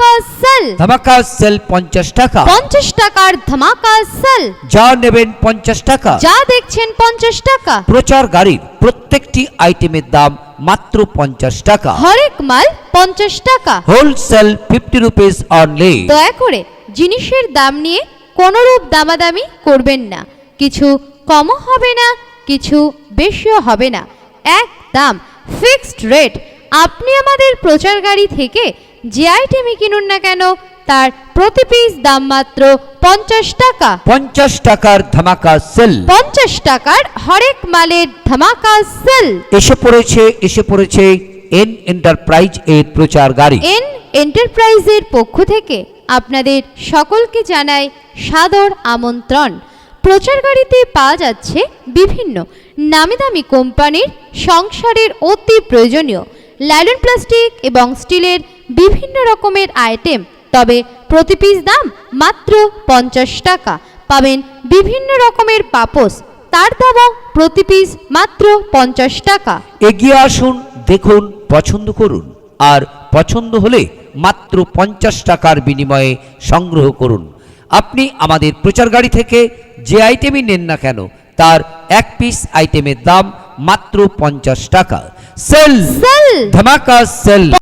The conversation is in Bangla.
ধামাকা সেল। ধামাকা সেল 50 টাকা। 50 টাকার ধামাকা সেল। যা নেবেন 50 টাকা, যা দেখছেন 50 টাকা। প্রচার গাড়ির প্রত্যেকটি আইটেমের দাম মাত্র 50 টাকা। হরেক মাল 50 টাকা। Wholesale 50 rupees only. দয়া করে জিনিসের দাম নিয়ে কোনরূপ দামাদামি করবেন না। কিছু কমও হবে না, কিছু বেশিও হবে না, একদম ফিক্সড রেট। আপনি আমাদের প্রচার গাড়ি থেকে যে আইটেমই কিনুন না কেন তার প্রতি পিস দাম মাত্র 50 টাকা। 50 টাকার ধামাকা সেল। 50 টাকার হরেক মালের ধামাকা সেল। এসে পড়েছে এন এন্টারপ্রাইজ এর প্রচার গাড়ি। এন এন্টারপ্রাইজের পক্ষ থেকে আপনাদের সকলকে জানাই সাদর আমন্ত্রণ। প্রচার গাড়িতে পাওয়া যাচ্ছে বিভিন্ন নামি দামি কোম্পানির সংসারের অতি প্রয়োজনীয় লাইলন প্লাস্টিক এবং স্টিলের বিভিন্ন রকমের আইটেম, তবে প্রতি পিস দাম মাত্র 50 টাকা। পাবেন বিভিন্ন রকমের পাপোশ, তার দামও প্রতি পিস মাত্র 50 টাকা। এগিয়ে আসুন, দেখুন, পছন্দ করুন, আর পছন্দ হলে মাত্র 50 টাকার বিনিময়ে সংগ্রহ করুন। আপনি আমাদের প্রচার গাড়ি থেকে যে আইটেমই নেন না কেন তার এক পিস আইটেমের দাম মাত্র 50 টাকা। সেল, সেল, ধামাকা সেল।